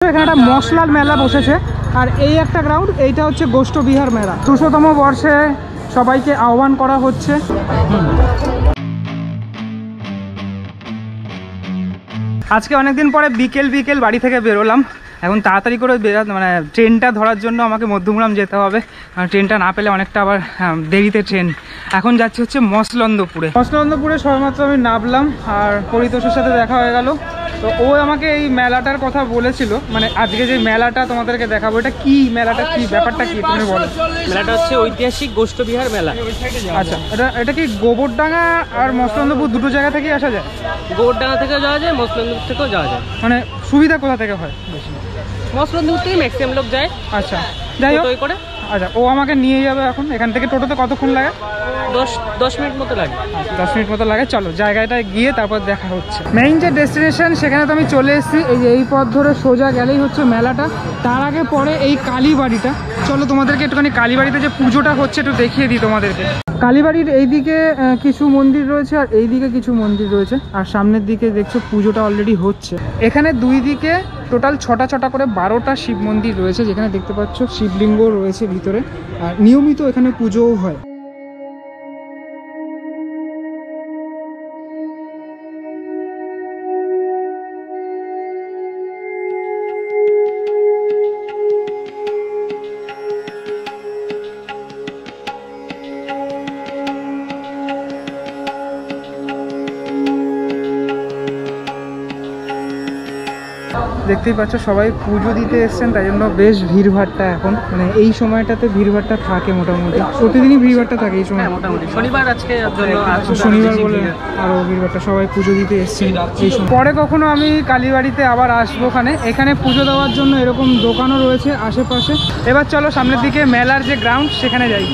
এখানে একটা মশলার মেলা বসেছে, আর এই একটা গ্রাউন্ড, এইটা হচ্ছে গোষ্ঠ বিহার মেলা। 200তম বর্ষে সবাইকে আহ্বান করা হচ্ছে। আজকে অনেকদিন পরে বিকেল বাড়ি থেকে বেরোলাম। এখন তাড়াতাড়ি করে মানে ট্রেনটা ধরার জন্য আমাকে মধ্যমগ্রাম যেতে হবে, ট্রেনটা না পেলে অনেকটা আবার দেরিতে ট্রেন। এখন যাচ্ছি হচ্ছে মসলন্দপুরে সবেমাত্র আমি নামলাম, আর পরিতোষের সাথে দেখা হয়ে গেল। তো ও আমাকে এই মেলাটার কথা বলেছিল, মানে আজকে যে মেলাটা তোমাদেরকে দেখাবো, এটা কি মেলাটা, কি ব্যাপারটা কি তুমি বলো। মেলাটা হচ্ছে ঐতিহাসিক গোষ্ঠ বিহার মেলা। আচ্ছা, এটা কি গোবরডাঙ্গা আর মসলন্দপুর দুটো জায়গা থেকেই আসা যায়? গোবরডাঙ্গা থেকেও যাওয়া যায়, মসলন্দপুর থেকেও যাওয়া যায়। মানে সুবিধা কোথা থেকে হয়? মসলন্দপুর থেকে ম্যাক্সিমাম লোক যায়। আচ্ছা, যাই হোক করে। আচ্ছা, ও আমাকে নিয়ে যাবে এখন। এখান থেকে টোটোতে কতক্ষণ লাগে? 10 মিনিট মতো লাগে। 10 মিনিট মতো লাগে। চলো জায়গাটায় গিয়ে তারপর দেখা হচ্ছে। মেইন যে ডেস্টিনেশন সেখানে তো আমি চলে এসেছি। এই পথ ধরে সোজা গেলেই হচ্ছে মেলাটা। তার আগে পরে এই কালীবাড়িটা। চলো তোমাদেরকে একটুখানি কালীবাড়িতে যে পুজোটা হচ্ছে একটু দেখিয়ে দিই তোমাদেরকে। কালীবাড়ির এইদিকে কিছু মন্দির রয়েছে, আর এইদিকে কিছু মন্দির রয়েছে, আর সামনের দিকে দেখছো পুজোটা অলরেডি হচ্ছে। এখানে দুই দিকে টোটাল 6টা করে 12টা শিব মন্দির রয়েছে, যেখানে দেখতে পাচ্ছ শিবলিঙ্গ রয়েছে ভিতরে, আর নিয়মিত এখানে পুজোও হয়। দেখতেই পাচ্ছ সবাই পুজো দিতে এসছেন, তাই জন্য বেশ ভিড়ভাড়টা এখন, মানে এই সময়টাতে ভিড়ভাড়টা থাকে মোটামুটি। প্রতিদিনই ভিড়ভাড়টা থাকে এই সময় মোটামুটি। শনিবার আজকে শনিবার বলে আরো ভিড়ভাড়টা, সবাই পুজো দিতে এসছেন এই সময়। পরে কখনো আমি কালীবাড়িতে আবার আসবো। এখানে পুজো দেওয়ার জন্য এরকম দোকানও রয়েছে আশেপাশে। এবার চলো সামনের দিকে মেলার যে গ্রাউন্ড সেখানে যাই।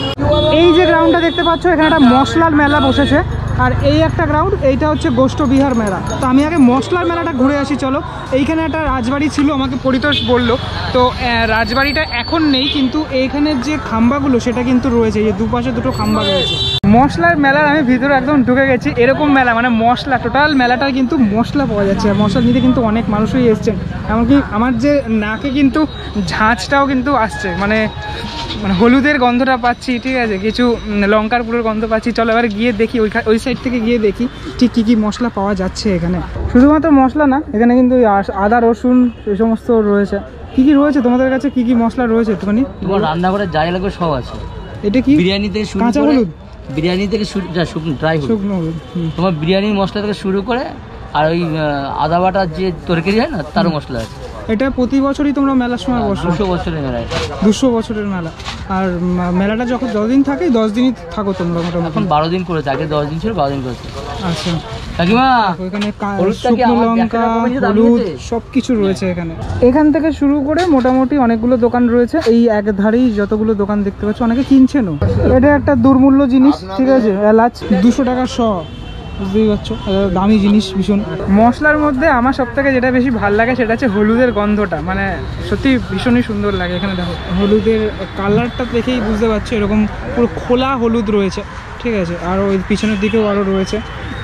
এই যে গ্রাউন্ডটা দেখতে পাচ্ছ, এখানে একটা মশলার মেলা বসেছে, আর এই একটা গ্রাউন্ড, এইটা হচ্ছে গোষ্ঠ বিহার মেলা। তো আমি আগে মশলার মেলাটা ঘুরে আসি চলো। এইখানে একটা রাজবাড়ি ছিল, আমাকে পরিতোষ বললো। তো রাজবাড়িটা এখন নেই, কিন্তু এইখানের যে খাম্বাগুলো সেটা কিন্তু রয়েছে, এই দুপাশে দুটো খাম্বা রয়েছে। মশলার মেলার আমি ভিতরে একদম ঢুকে গেছি। এরকম মেলা, মানে মশলা, টোটাল মেলাটার কিন্তু মশলা পাওয়া যাচ্ছে। আর মশলা নিতে কিন্তু অনেক মানুষই এসছেন, এমনকি আমার যে নাকে কিন্তু ঝাঁঝটাও কিন্তু আসছে, মানে হলুদের গন্ধটা পাচ্ছি, ঠিক আছে, কিছু লঙ্কার পুরোর গন্ধ পাচ্ছি। চলো এবার গিয়ে দেখি, ওই সাইড থেকে গিয়ে দেখি ঠিক কী মশলা পাওয়া যাচ্ছে এখানে। শুধুমাত্র মশলা না, এখানে কিন্তু আদা রসুন এই সমস্ত রয়েছে। কি রয়েছে তোমাদের কাছে, কি মশলা রয়েছে একটুখানি? তোমার রান্নাঘরে যাই লাগবে সব আছে। এটা কি? বিরিয়ানি থেকে শুরু করে কাঁচা হলুদ, বিরিয়ানি থেকে ড্রাই হলুদ, শুকনো হলুদ, তোমার বিরিয়ানির মশলা থেকে শুরু করে, আর ওই আদা বাটার যে তরকারি হয় না, তারও মশলা আছে। এটা প্রতি বছরই তোমরা মেলার সময় বসো? 200 বছরের মেলা। 200 বছরের মেলা। আর মেলাটা যখন 10 দিন থাকে, 10 দিনই থাকো তোমরা মোটামুটি? এখন 12 দিন করেছে, আগে 10 দিন ছিল, 12 দিন করেছে। আচ্ছা কাকিমা, এখানে শুকনো লঙ্কা, হলুদ সবকিছু রয়েছে এখানে। এখান থেকে শুরু করে মোটামুটি অনেকগুলো দোকান রয়েছে। এই এক ধারেই যতগুলো দোকান দেখতে পাচ্ছ, অনেকে কিনছেনও। এটা একটা দুর্মূল্য জিনিস, ঠিক আছে, এলাচ 200 টাকা শ, বুঝতেই পারছো, দামি জিনিস ভীষণ। মশলার মধ্যে আমার সব থেকে যেটা বেশি ভালো লাগে সেটা হচ্ছে হলুদের গন্ধটা, মানে সত্যি ভীষণই সুন্দর লাগে। এখানে দেখো হলুদের কালারটা দেখেই বুঝতে পারছো, এরকম পুরো খোলা হলুদ রয়েছে, ঠিক আছে, আর ওই পিছনের দিকেও আরও রয়েছে।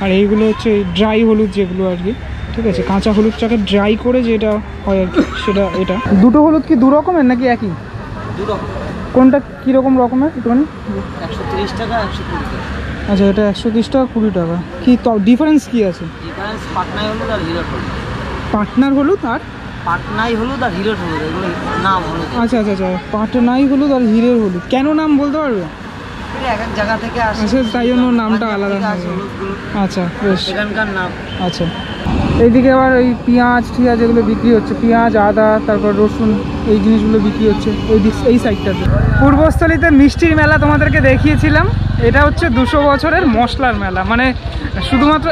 আর এইগুলো হচ্ছে ড্রাই হলুদ যেগুলো আর কি, ঠিক আছে, কাঁচা হলুদটাকে ড্রাই করে যেটা হয় আর কি, সেটা এটা। দুটো হলুদ কি দু রকমের নাকি একই? দু রকম। কোনটা কীরকম রকমের একটুখানি? 130 টাকা, 120 টাকা। আচ্ছা, এটা 130 টাকা, 20 টাকা। কি ডিফারেন্স কি আছে? ডিফারেন্স পাটনাই হলুদ আর হিরোর হলুদ। পাটনার হলুদ আর পাটনাই হলুদ আর হিরোর হলুদ, এগুলো নাম হলুদ। আচ্ছা, পাটনাই হলুদ আর হিরের হলুদ। কেন নাম বলতে পারবে? এক এক জায়গা থেকে আসে, আচ্ছা, তাই জন্য নামটা আলাদা। আচ্ছা, বেশ, এখানকার নাম। আচ্ছা, এইদিকে আবার এই পেঁয়াজ ঠিক আছে, এগুলো বিক্রি হচ্ছে, পেঁয়াজ, আদা, তারপর রসুন, এই জিনিসগুলো বিক্রি হচ্ছে এই সাইডটাতে। পূর্বস্থলীতে মিষ্টির মেলা তোমাদেরকে দেখিয়েছিলাম, এটা হচ্ছে 200 বছরের মশলার মেলা। মানে শুধুমাত্র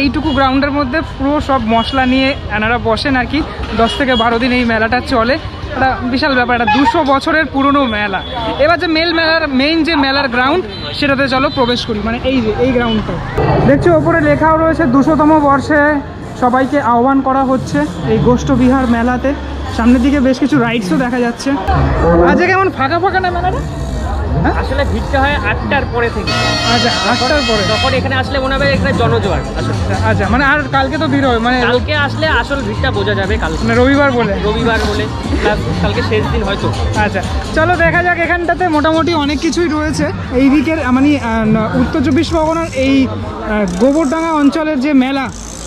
এইটুকু গ্রাউন্ডের মধ্যে পুরো সব মশলা নিয়ে এনারা বসেন আর কি। 10 থেকে 12 দিন এই মেলাটা চলে। একটা বিশাল ব্যাপার, এটা 200 বছরের পুরনো মেলা। এবার যে মেইন যে মেলার গ্রাউন্ড, সেটাতে চলো প্রবেশ করি। মানে এই গ্রাউন্ডটা দেখছো, ওপরে লেখাও রয়েছে 200তম বর্ষে সবাইকে আহ্বান করা হচ্ছে এই গোষ্ঠ বিহার মেলাতে। সামনের দিকে বেশ কিছু রাইডসও দেখা যাচ্ছে। আজকে কেমন ফাঁকা না মেলাটা? হ্যাঁ আসলে ভিড়টা হয় 8টার পরে থেকে। আচ্ছা 8টার পরে তখন এখানে আসলে মনে হবে এখানে জনজোয়ার আসলে। আচ্ছা মানে আর কালকে তো ভিড় হবে মানে কালকে আসলে আসল ভিড়টা বোঝা যাবে কালকে, মানে রবিবার বলে প্লাস কালকে শেষ দিন হয়তো। আচ্ছা চলো দেখা যাক। এখানটাতে মোটামুটি অনেক কিছুই রয়েছে। এই দিকের মানে উত্তর চব্বিশ পরগনার এই গোবরডাঙ্গা অঞ্চলের যে মেলা,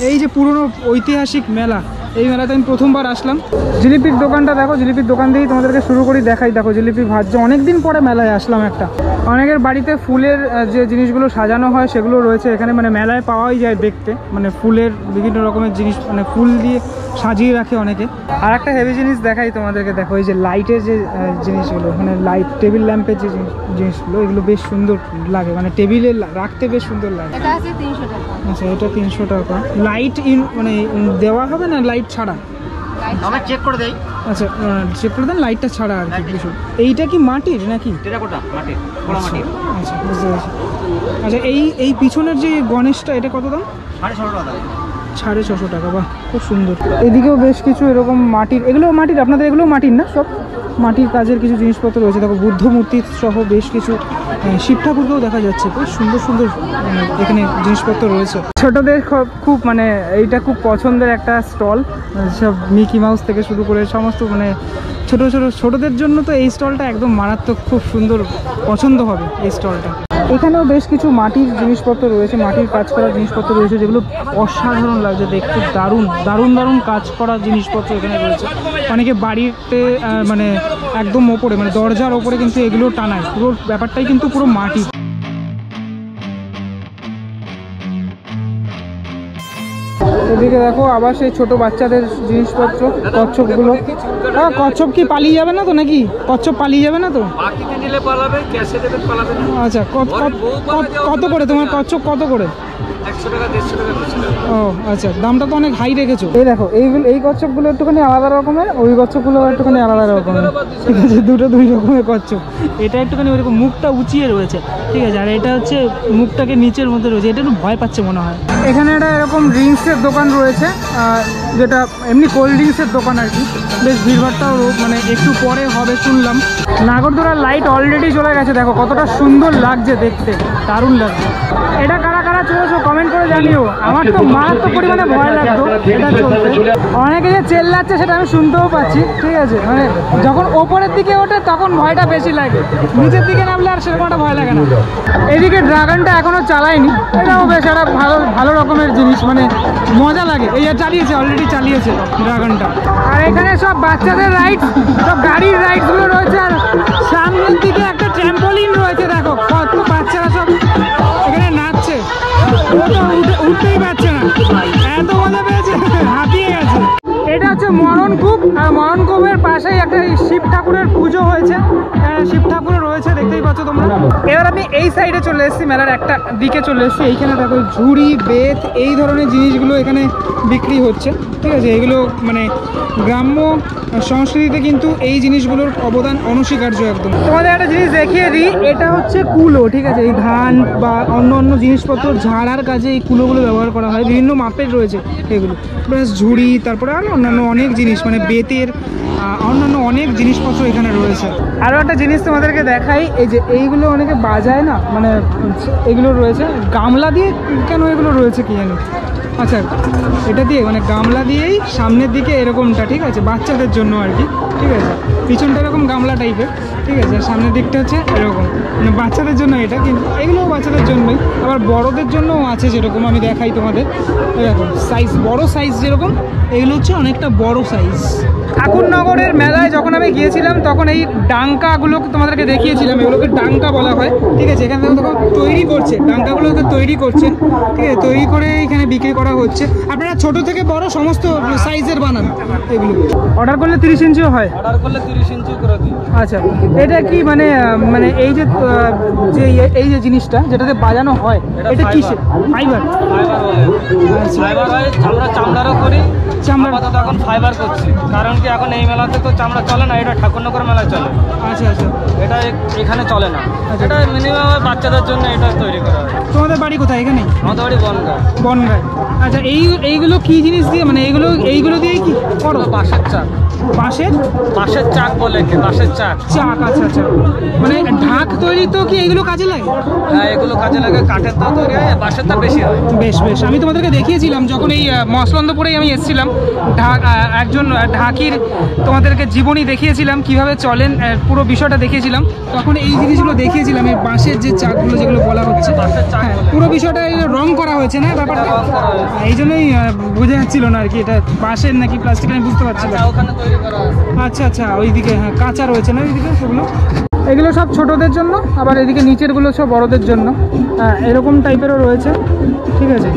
এই যে পুরনো ঐতিহাসিক মেলা, এই মেলাতে আমি প্রথমবার আসলাম। জিলিপির দোকানটা দেখো, জিলিপির দোকান দিয়েই তোমাদেরকে শুরু করি, দেখাই। দেখো জিলিপি ভাজছে, অনেকদিন পরে মেলায় আসলাম একটা। অনেকের বাড়িতে ফুলের যে জিনিসগুলো সাজানো হয় সেগুলো রয়েছে এখানে, মানে মেলায় পাওয়াই যায় দেখতে, মানে ফুলের বিভিন্ন রকমের জিনিস, মানে ফুল দিয়ে সাজিয়ে রাখে অনেকে। আর একটা হেভি জিনিস দেখাই তোমাদেরকে, দেখো এই যে লাইটের যে জিনিসগুলো, মানে লাইট টেবিল ল্যাম্পের যে জিনিসগুলো, এগুলো বেশ সুন্দর লাগে, মানে টেবিলে রাখতে বেশ সুন্দর লাগে। এটা আছে 300 টাকা। আচ্ছা এটা 300 টাকা। লাইট মানে দেওয়া হবে না লাইট ছাড়া? আমরা চেক করে দেই। আচ্ছা চেক করে দেন লাইটটা ছাড়া আর কি কিছু। এইটা কি মাটির নাকি? টেরাকোটা মাটির, পোড়া মাটির। আচ্ছা বুঝতে পেরেছি। আচ্ছা এই পিছনের যে গণেশটা, এটা কত দাম? 650 টাকা। 650 টাকা, বাহ খুব সুন্দর। এদিকেও বেশ কিছু এরকম মাটির, এগুলো মাটির, আপনাদের এগুলো মাটির না? সব মাটির কাজের কিছু জিনিসপত্র রয়েছে। দেখো বুদ্ধ মূর্তি সহ বেশ কিছু, শিব ঠাকুরকেও দেখা যাচ্ছে। বেশ সুন্দর সুন্দর এখানে জিনিসপত্র রয়েছে। ছোটদের খুব মানে এইটা খুব পছন্দের একটা স্টল, সব মিকি মাউস থেকে শুরু করে সমস্ত, মানে ছোটদের জন্য তো এই স্টলটা একদম মারাত্মক, খুব সুন্দর, পছন্দ হবে এই স্টলটা। এখানেও বেশ কিছু মাটির জিনিসপত্র রয়েছে, মাটির কাজ করা জিনিসপত্র রয়েছে, যেগুলো অসাধারণ লাগছে দেখতে। দারুণ দারুণ দারুণ কাজ করা জিনিসপত্র এখানে রয়েছে। অনেকে বাড়িতে মানে একদম ওপরে, মানে দরজার ওপরে কিন্তু এগুলো টানায়, পুরো ব্যাপারটাই কিন্তু পুরো মাটি। এদিকে দেখো আবার সেই ছোট বাচ্চাদের জিনিসপত্র, কচ্ছপগুলো। কচ্ছপ কি পালিয়ে যাবে না তো নাকি? কচ্ছপ পালিয়ে যাবে না তো? বাকিতে নিলে পালাবে, ক্যাশে দেবে পালাবে না। আচ্ছা কত করে তোমার কচ্ছপ, কত করে? 100 টাকা, 150 টাকা, 200 টাকা। ও আচ্ছা, দামটা তো অনেক হাই রেখেছো। এই দেখো এই কচ্ছপগুলো একটুখানি আলাদা রকমের, ওই কচ্ছপগুলো একটুখানি আলাদা রকমের, ঠিক আছে? দুই রকমের কচ্ছপ। এটা একটুখানি ওইরকম মুখটা উঁচিয়ে রয়েছে, ঠিক আছে, আর এটা হচ্ছে মুখটাকে নিচের মধ্যে রয়েছে। এটা একটু ভয় পাচ্ছে মনে হয়। এখানে একটা এরকম ড্রিঙ্কসের দোকান রয়েছে, যেটা এমনি কোল্ড ড্রিঙ্কসের দোকান আর কি। বেশ ভিড়ভাড়টাও মানে একটু পরে হবে শুনলাম। নাগরদোলার লাইট অলরেডি চলে গেছে, দেখো কতটা সুন্দর লাগছে দেখতে, দারুণ লাগছে। এটা কারা কারা চলেছো কমেন্ট করে জানিও। আমার তো মারাত্মক পরিমাণে ভয় লাগতো এটা চলতে। অনেকে যে চেল্লাচ্ছে সেটা আমি শুনতেও পাচ্ছি, ঠিক আছে, মানে যখন ওপরের দিকে ওঠে তখন ভয়টা বেশি লাগে, নিচের দিকে নামলে আর সেরকম একটা ভয় লাগে না। এদিকে ড্রাগনটা এখনো চালায়নি, এটাও বেশ একটা ভালো রকমের জিনিস, মানে মজা লাগে। এই চালিয়েছে, অলরেডি চালিয়েছে ড্রাগনটা। আর এখানে সব বাচ্চাদের রাইড, সব গাড়ির রাইডগুলো রয়েছে, আর সামনের দিকে একটা ট্র্যাম্পোলিন রয়েছে। দেখো কত বাচ্চারা সব এখানে নাচছে, উঠতেই পারছে না, এত মজা পেয়েছে, হাঁপিয়ে গেছে। এটা হচ্ছে মরণকূপ, আর মরণকূপের পাশেই একটা শিব ঠাকুরের পুজো হয়েছে, শিব ঠাকুরও রয়েছে, দেখতেই পাচ্ছ তোমরা। এবার আমি এই সাইডে চলে এসেছি, মেলার একটা দিকে চলে এসেছি। এইখানে দেখো ঝুড়ি, বেত, এই ধরনের জিনিসগুলো এখানে বিক্রি হচ্ছে, ঠিক আছে। এগুলো মানে গ্রাম্য সংস্কৃতিতে কিন্তু এই জিনিসগুলোর অবদান অনস্বীকার্য একদম। তোমাদের একটা জিনিস দেখিয়ে দিই, এটা হচ্ছে কুলো, ঠিক আছে। এই ধান বা অন্য জিনিসপত্র ঝাড়ার কাজে এই কুলোগুলো ব্যবহার করা হয়, বিভিন্ন মাপের রয়েছে এগুলো। প্লাস ঝুড়ি, তারপরে আর অন্যান্য অনেক জিনিস, মানে বেতের অন্যান্য অনেক জিনিসপত্র এখানে রয়েছে। আরও একটা জিনিস তোমাদেরকে দেখাই, এই যে এইগুলো অনেকে বাজায় না, মানে এগুলো রয়েছে গামলা দিয়ে, কেন এগুলো রয়েছে কি জানি। আচ্ছা এটা দিয়ে মানে গামলা দিয়েই সামনের দিকে এরকমটা, ঠিক আছে, বাচ্চাদের জন্য আর কি, ঠিক আছে। পিছনটা এরকম গামলা টাইপের, ঠিক আছে, আর সামনের দিকটা হচ্ছে এরকম, মানে বাচ্চাদের জন্য এটা, কিন্তু এগুলোও বাচ্চাদের জন্যই। আবার বড়দের জন্যও আছে, যেরকম আমি দেখাই তোমাদের, এরকম সাইজ, বড় সাইজ যেরকম, এগুলো হচ্ছে অনেকটা বড় সাইজ। ঠাকুরনগরের মেলায় যখন আমি গিয়েছিলাম তখন এই ডাঙ্কাগুলো তোমাদেরকে দেখিয়েছিলাম, এগুলোকে ডাঙ্কা বলা হয়, ঠিক আছে। এখানে দেখো তৈরি করছে, ডাঙ্কাগুলোকে তৈরি করছেন, ঠিক আছে, তৈরি করে এখানে বিক্রি করা হচ্ছে। আপনারা ছোট থেকে বড় সমস্ত সাইজের বানান এগুলো। অর্ডার করলে 30 ইঞ্চিও হয়? অর্ডার করলে 30 ইঞ্চি করে দিই। আচ্ছা এটা কি মানে এই যে এই যে জিনিসটা যেটাতে বাজানো হয়, এটা কিসের? ফাইবার? ফাইবার হয়, চামড়ারও করি, চামড়া এখন ফাইবার করছি, কারণ কি এখন এই মেলাতে তো চামড়া চলে না, এটা ঠাকুরনগর মেলায় চলে। আচ্ছা আচ্ছা, এটা এখানে চলে না, এটা মিনিমাম বাচ্চাদের জন্য এটা তৈরি করা হয়। তোমাদের বাড়ি কোথায়? এখানে? আমাদের বাড়ি বনগাঁ। আচ্ছা এইগুলো কি জিনিস দিয়ে, মানে এইগুলো দিয়েই কি করো? বাঁশের চাল। বাঁশের চাক বলে কি, বাঁশের চাক। চাক, আচ্ছা আচ্ছা, মানে ঢাক তৈরি তো কি এগুলো কাজে লাগে? হ্যাঁ, এগুলো কাজে লাগে। কাঠের তো তৈরি হয়, বাঁশের তো বেশি হয়। বেশ বেশ, আমি তোমাদেরকে দেখিয়েছিলাম যখন এই মসলন্দপুরেই আমি এসেছিলাম, একজন ঢাকির তোমাদেরকে জীবনী দেখিয়েছিলাম, কিভাবে চলেন পুরো বিষয়টা দেখিয়েছিলাম। তখন এই জিনিসগুলো দেখিয়েছিলাম, এই বাঁশের যে চাকগুলো যেগুলো বলা হচ্ছে, হ্যাঁ পুরো বিষয়টা রং করা হয়েছে না ব্যাপারটা, এই জন্যই বোঝা যাচ্ছিল না আর কি এটা বাঁশের নাকি প্লাস্টিক, আমি বুঝতে পারছি না। ওখানে তৈরি করা হয়। আচ্ছা আচ্ছা, ওইদিকে হ্যাঁ কাঁচা রয়েছে না ওইদিকে সেগুলো। এগুলো সব ছোটদের জন্য, আবার এদিকে নিচেরগুলো সব বড়দের জন্য, হ্যাঁ এরকম টাইপেরও রয়েছে। ঠিক আছে,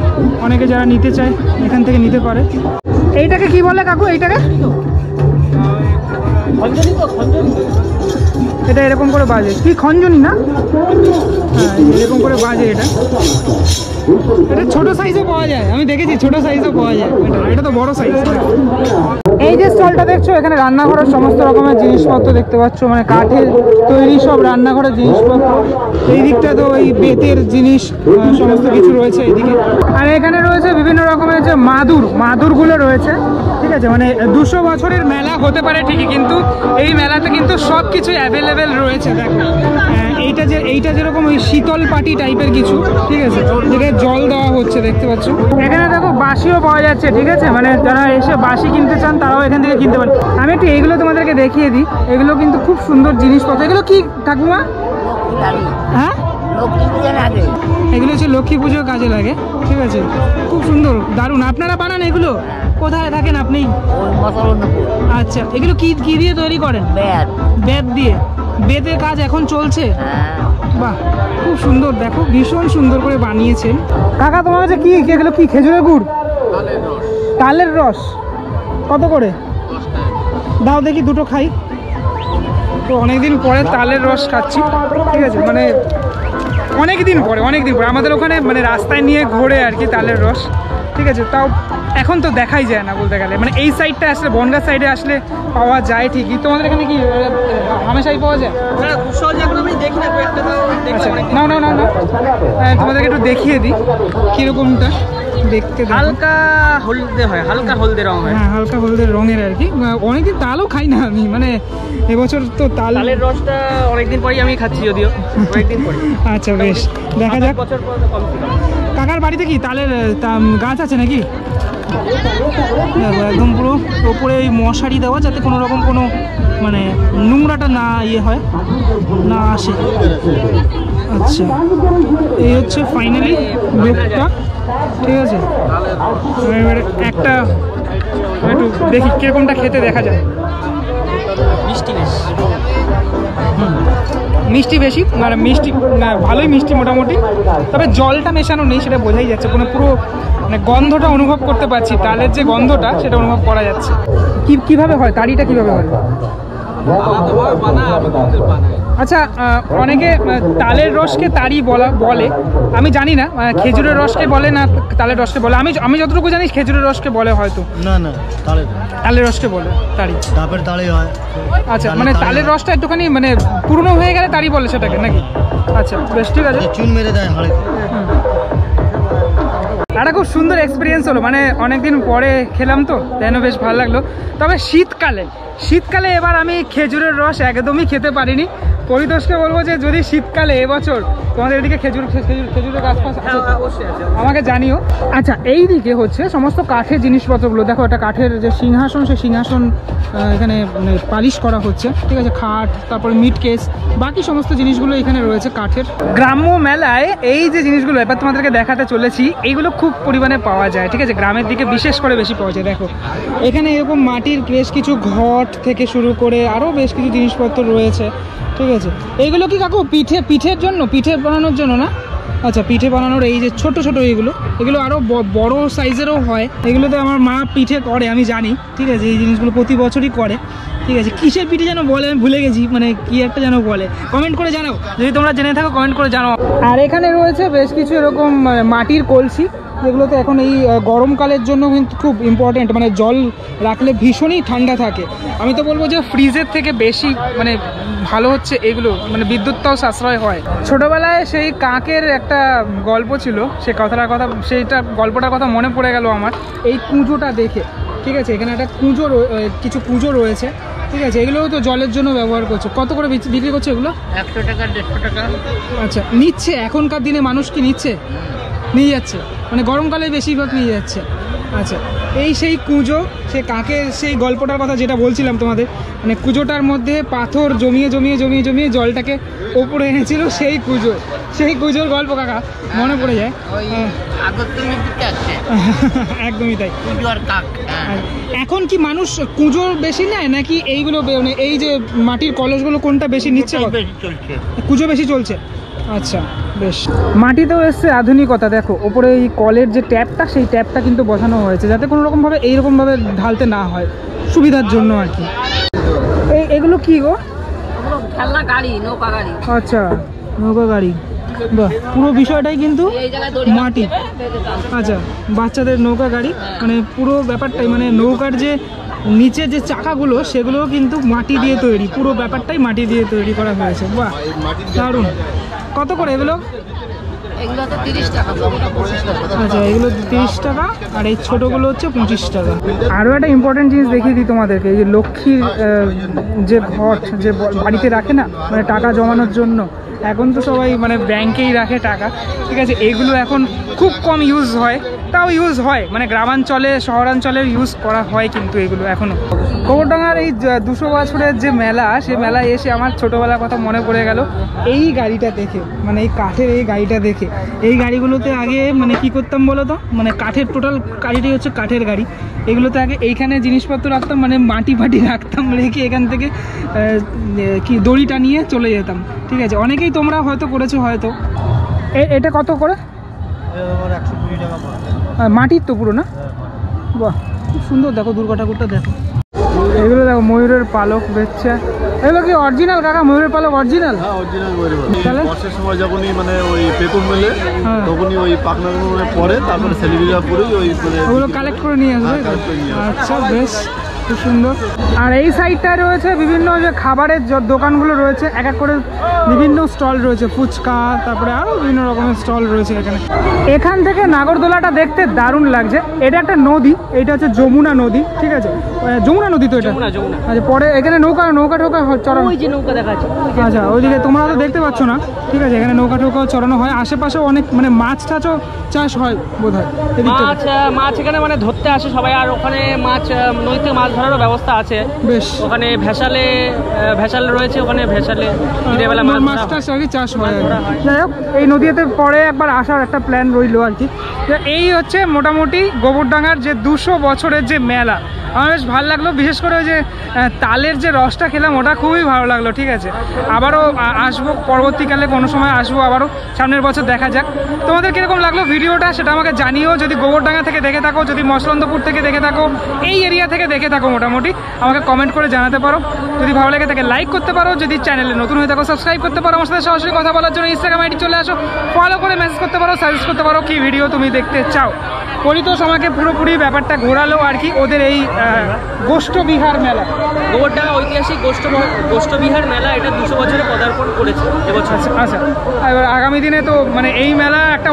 অনেকে যারা নিতে চায় এখান থেকে নিতে পারে। এইটাকে কি বলে কাকু? এইটাকে এটা এরকম করে বাজে কি, খঞ্জনি না? হ্যাঁ এরকম করে বাজে। এটা এটা ছোট সাইজও পাওয়া যায়, আমি দেখেছি ছোট সাইজও পাওয়া যায়। এটা তো বড় সাইজ। এই যে স্টলটা দেখছো, এখানে রান্নাঘরের সমস্ত রকমের জিনিসপত্র দেখতে পাচ্ছ, মানে কাঠের তৈরি সব রান্নাঘরের জিনিসপত্র। এই দিকটা তো এই বেতের জিনিস সমস্ত কিছু রয়েছে এইদিকে। আর এখানে রয়েছে বিভিন্ন রকমের যে মাদুরগুলো রয়েছে। ঠিক আছে, মানে 200 বছরের মেলা হতে পারে ঠিকই, কিন্তু এই মেলাতে কিন্তু সব কিছু অ্যাভেলেবেল রয়েছে। দেখো এইটা যেরকম ওই শীতল পাটি টাইপের কিছু, ঠিক আছে, যেটা জল দেওয়া হচ্ছে দেখতে পাচ্ছ। এখানে দেখো বাঁশিও পাওয়া যাচ্ছে। ঠিক আছে, মানে যারা এসে বাঁশি কিনতে চান তারাও এখান থেকে কিনতে পারেন। আমি একটু এইগুলো তোমাদেরকে দেখিয়ে দিই, এগুলো কিন্তু খুব সুন্দর জিনিসপত্র। এগুলো কি ঠাকুমা? হ্যাঁ, এগুলো হচ্ছে লক্ষ্মী পুজোর কাজে লাগে। ঠিক আছে, খুব সুন্দর, দারুণ। আপনারা বানান এগুলো? কোথায় থাকেন আপনি? আচ্ছা, এগুলো কি কি দিয়ে তৈরি করেন? বেত দিয়ে। বেতের কাজ এখন চলছে? বাহ, খুব সুন্দর, দেখো ভীষণ সুন্দর করে বানিয়েছেন। কাকা তোমার কাছে কি এগুলো কি? খেজুরের গুড়, তালের রস, কত করে দাও দেখি, দুটো খাই। তো অনেকদিন পরে তালের রস খাচ্ছি। ঠিক আছে, মানে অনেকদিন পরে আমাদের ওখানে মানে রাস্তায় নিয়ে ঘোরে আর কি তালের রস। ঠিক আছে, তাও এখন তো দেখাই যায় না বলতে গেলে, মানে এই সাইডটা আসলে বনগাঁ সাইডে আসলে পাওয়া যায় ঠিকই। তোমাদের এখানে কি হামেশাই পাওয়া যায়? না না না না, তোমাদেরকে একটু দেখিয়ে দিই কিরকমটা দেখতে। হালকা হলদে হয়, হালকা হলদে রং হয়। হ্যাঁ, হালকা হলদে রঙের আর কি। অনেকদিন তালও খাই না আমি, মানে এবছর তো তালের রসটা অনেকদিন পরেই আমি খাচ্ছি, যদিও অনেকদিন পরে। আচ্ছা বেশ, দেখা যাক। কাকার বাড়িতে কি তালের গাছ আছে নাকি? একদম পুরো ওপরে ওই মশারি দেওয়া, যাতে কোনো রকম কোনো মানে নোংরাটা না হয়, না আসে। আচ্ছা, এই হচ্ছে ফাইনালি লুকটা। ঠিক আছে, এবারে একটা একটু দেখি কিরকমটা খেতে, দেখা যায়। মিষ্টি বেশি, মানে মিষ্টি ভালোই মিষ্টি মোটামুটি, তবে জলটা মেশানো নেই, সেটা বোঝাই যাচ্ছে। পুরো মানে গন্ধটা অনুভব করতে পারছি, তালের যে গন্ধটা সেটা অনুভব করা যাচ্ছে। কিভাবে হয় তাড়িটা, কিভাবে হয়? আচ্ছা, অনেকে তালের রসকে তাড়ি বলে, আমি জানি না খেজুরের রসকে বলে না তালের রসকে বলে। আমি যতটুকু জানি খেজুরের রসকে বলে হয়তো। না না, তালের রসকে বলে তাড়ি। ডাবের তাড়ি হয়। আচ্ছা, মানে তালের রসটা একটুখানি মানে পুরনো হয়ে গেলে তাড়ি বলে সেটাকে নাকি? আচ্ছা বেশ, ঠিক আছে। চুন মেরে দেয় হাড়ে। একটা খুব সুন্দর এক্সপিরিয়েন্স হলো, মানে অনেকদিন পরে খেলাম তো, যেন বেশ ভালো লাগলো। তবে শীতকালে এবার আমি খেজুরের রস একদমই খেতে পারিনি। পরিতোষকে বলবো যে যদি শীতকালে এবছর তোমাদের এদিকে খেজুরের গাছ আমাকে জানিও। আচ্ছা, এই দিকে হচ্ছে সমস্ত কাঠের জিনিসপত্রগুলো। দেখো, একটা কাঠের যে সিংহাসন, সেই সিংহাসন এখানে মানে পালিশ করা হচ্ছে। ঠিক আছে, খাট, তারপরে মিট কেস, বাকি সমস্ত জিনিসগুলো এখানে রয়েছে কাঠের। গ্রাম্য মেলায় এই যে জিনিসগুলো এবার তোমাদেরকে দেখাতে চলেছি, এইগুলো খুব পরিমাণে পাওয়া যায়। ঠিক আছে, গ্রামের দিকে বিশেষ করে বেশি পাওয়া যায়। দেখো, এখানে এরকম মাটির বেশ কিছু ঘট থেকে শুরু করে আরও বেশ কিছু জিনিসপত্র রয়েছে। ঠিক আছে, এইগুলো কি কাকু পিঠের জন্য, পিঠে বানানোর জন্য না? আচ্ছা, পিঠে বানানোর এই যে ছোট এগুলো আরও বড় সাইজেরও হয়। এগুলোতে আমার মা পিঠে করে, আমি জানি। ঠিক আছে, এই জিনিসগুলো প্রতি বছরই করে। ঠিক আছে, কিসের পিঠে যেন বলে, আমি ভুলে গেছি, মানে কি একটা যেন বলে। কমেন্ট করে জানাও, যদি তোমরা জেনে থাকো কমেন্ট করে জানাও। আর এখানে রয়েছে বেশ কিছু এরকম মাটির কলসি, যেগুলোতে এখন এই গরমকালের জন্য কিন্তু খুব ইম্পর্টেন্ট, মানে জল রাখলে ভীষণই ঠান্ডা থাকে। আমি তো বলবো যে ফ্রিজের থেকে বেশি মানে ভালো হচ্ছে এগুলো, মানে বিদ্যুৎটাও সাশ্রয় হয়। ছোটোবেলায় সেই কাকের একটা গল্প ছিল, সেই গল্পটার কথা মনে পড়ে গেল আমার এই কুঁজোটা দেখে। ঠিক আছে, এখানে একটা কুঁজো কিছু কুঁজো রয়েছে, ঠিক আছে, এগুলোও তো জলের জন্য ব্যবহার করছে। কত করে বিক্রি করছে এগুলো? 100 টাকা 150 টাকা। আচ্ছা, নিচ্ছে এখনকার দিনে মানুষ কি নিচ্ছে? নিয়ে যাচ্ছে, মানে গরমকালে বেশিরভাগ নিয়ে যাচ্ছে। আচ্ছা, এই সেই কুঁজো, সে কাকের সেই গল্পটার কথা যেটা বলছিলাম তোমাদের, মানে কুঁজোটার মধ্যে পাথর জমিয়ে জমিয়ে জমিয়ে জমিয়ে জলটাকে ওপরে এনেছিল, সেই কুঁজোর গল্প কাকা মনে পড়ে যায়। একদমই তাই। এখন কি মানুষ কুঁজো বেশি নেয় নাকি এইগুলো, মানে এই যে মাটির কলসগুলো কোনটা বেশি নিচ্ছে? কুঁজো বেশি চলছে। আচ্ছা, বেশ। মাটিতেও এসছে আধুনিকতা, দেখো ওপরে এই কলের যে ট্যাপটা, সেই ট্যাপটা কিন্তু বসানো হয়েছে যাতে কোনো রকমভাবে এইরকমভাবে ঢালতে না হয়, সুবিধার জন্য আর কি। এগুলো কি গো? খেলনা গাড়ি, নৌকা গাড়ি। আচ্ছা, নৌকা গাড়ি, বাহ, পুরো বিষয়টাই কিন্তু মাটি। আচ্ছা, বাচ্চাদের নৌকা গাড়ি, মানে পুরো ব্যাপারটাই, মানে নৌকার যে নিচে যে চাকাগুলো সেগুলোও কিন্তু মাটি দিয়ে তৈরি, পুরো ব্যাপারটাই মাটি দিয়ে তৈরি করা হয়েছে। বাহ, দারুণ। কত করে এগুলো? এগুলো তো 30 টাকা। আচ্ছা, এগুলো 30 টাকা, আর এই ছোটোগুলো হচ্ছে 25 টাকা। আরও একটা ইম্পর্টেন্ট জিনিস দেখিয়ে দিই তোমাদেরকে, এই যে লক্ষ্মীর যে ঘট যে বাড়িতে রাখে না, মানে টাকা জমানোর জন্য, এখন তো সবাই মানে ব্যাংকেই রাখে টাকা, ঠিক আছে, এগুলো এখন খুব কম ইউজ হয়, তাও ইউজ হয়, মানে গ্রামাঞ্চলে শহরাঞ্চলে ইউজ করা হয়, কিন্তু এগুলো এখনও। গোবরডাঙ্গার এই 200 বছরের যে মেলা, সেই মেলায় এসে আমার ছোটোবেলার কথা মনে পড়ে গেল এই গাড়িটা দেখে, মানে এই কাঠের এই গাড়িটা দেখে। এই গাড়িগুলোতে আগে মানে কি করতাম বলো তো, মানে কাঠের, টোটাল গাড়িটাই হচ্ছে কাঠের গাড়ি। এগুলোতে আগে এইখানে জিনিসপত্র রাখতাম, মানে মাটি ফাটি রাখতাম, রেখে এখান থেকে কি দড়ি টানিয়ে চলে যেতাম, ঠিক আছে। অনেকেই তোমরা হয়তো করেছো হয়তো। এটা কত করে? 120 টাকা। মাটির তো পুরো না? বাহ, খুব সুন্দর। দেখো দুর্গা ঠাকুরটা দেখো, এগুলো দেখো ময়ূরের পালক বেচছে। এগুলো কি অরিজিনাল কাকা? ময়ূরের পালক অরিজিনাল? হ্যাঁ, অরিজিনাল ময়ূরের পালক। তাহলে বর্ষার সময় যখনই মানে ওই পেপুর মেলে, তখনই ওই পাখনাগুলো মানে পরে, তারপরে সেলিব্রিটিরা পরেই ওই মানে ওগুলো কালেক্ট করে নিয়ে আসবে। আচ্ছা, বেশ, খুব সুন্দর। আর এই সাইডটায় রয়েছে বিভিন্ন যে খাবারের দোকানগুলো রয়েছে, এক এক করে বিভিন্ন স্টল রয়েছে, ফুচকা, তারপরে আরও বিভিন্ন রকমের স্টল রয়েছে এখানে। এখান থেকে নাগরদোলাটা দেখতে দারুণ লাগছে। এটা একটা নদী, এটা হচ্ছে যমুনা নদী, ঠিক আছে, যমুনা নদী তো এটা। আচ্ছা, পরে এখানে নৌকা টোকা চড়ানো, ওই যে নৌকা দেখা যাচ্ছে। আচ্ছা, ওইদিকে তোমরা তো দেখতে পাচ্ছ না, ঠিক আছে, এখানে নৌকা টোকাও চড়ানো হয়। আশেপাশেও অনেক মানে মাছ টাছও চাষ হয় বোধ হয়। মাছ এখানে মানে ধরতে আসে সবাই, আর ওখানে মাছ নদীতে মাছ ধরারও ব্যবস্থা আছে। বেশ, ওখানে ভেসাল রয়েছে, ওখানে ভেসালে মাছ টাছ আর কি চাষ হয়। যাই হোক, এই নদীতে পরে একবার আসার একটা প্ল্যান রইলো আর কি। এই হচ্ছে মোটামুটি গোবরডাঙ্গার যে 200 বছরের যে মেলা। আমার বেশ ভালো লাগলো, বিশেষ করে ওই যে তালের যে রসটা খেলাম, ওটা খুবই ভালো লাগলো, ঠিক আছে। আবারও আসবো, পরবর্তীকালে কোনো সময় আসবো আবারও, সামনের বছর দেখা যাক। তোমাদের কীরকম লাগলো ভিডিওটা সেটা আমাকে জানিও। যদি গোবরডাঙ্গা থেকে দেখে থাকো, যদি মসলন্দপুর থেকে দেখে থাকো, এই এরিয়া থেকে দেখে থাকো, মোটামুটি আমাকে কমেন্ট করে জানাতে পারো। যদি ভালো লাগে থাকে লাইক করতে পারো, যদি চ্যানেলে নতুন হয়ে থাকো সাবস্ক্রাইব করতে পারো। আমার সাথে সরাসরি কথা বলার জন্য ইনস্টাগ্রাম আইডি চলে আসো, ফলো করে মেসেজ করতে পারো, সাজেস্ট করতে পারো কী ভিডিও তুমি দেখতে চাও। পরিতোষ আমাকে পুরোপুরি ব্যাপারটা ঘোরালো আর কি, ওদের এই গোষ্ঠবিহার মেলা, গোবরডাঙ্গা ঐতিহাসিক গোষ্ঠবিহার মেলা, এটা 200 বছরে পদার্পণ করেছে এবছর। আচ্ছা, এবার আগামী দিনে তো মানে এই মেলা একটা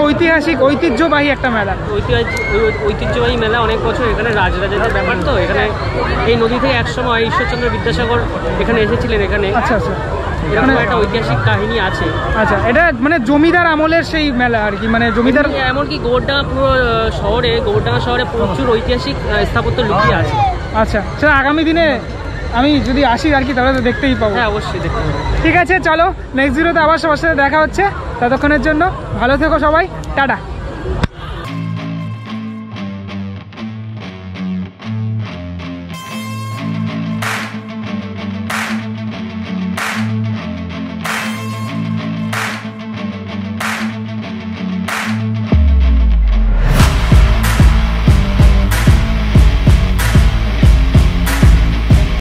ঐতিহ্যবাহী একটা মেলা, ঐতিহ্যবাহী মেলা, অনেক বছর এখানে রাজরাজাদের ব্যাপার তো। এখানে এই নদী থেকে একসময় ঈশ্বরচন্দ্র বিদ্যাসাগর এখানে এসেছিলেন এখানে। আচ্ছা আচ্ছা, এরকম একটা ঐতিহাসিক কাহিনী আছে। আচ্ছা, এটা মানে জমিদার আমলের সেই মেলা আর কি, মানে জমিদার, এমনকি গোবরডাঙ্গা শহরে প্রচুর ঐতিহাসিক স্থাপত্য লুকিয়ে আছে। আচ্ছা, সেটা আগামী দিনে আমি যদি আসি আর কি, তাহলে তো দেখতেই পাবো। হ্যাঁ, অবশ্যই দেখতে পাবো। ঠিক আছে, চলো নেক্সট ভিডিওতে আবার সবার সাথে দেখা হচ্ছে। ততক্ষণের জন্য ভালো থেকো সবাই, টাটা।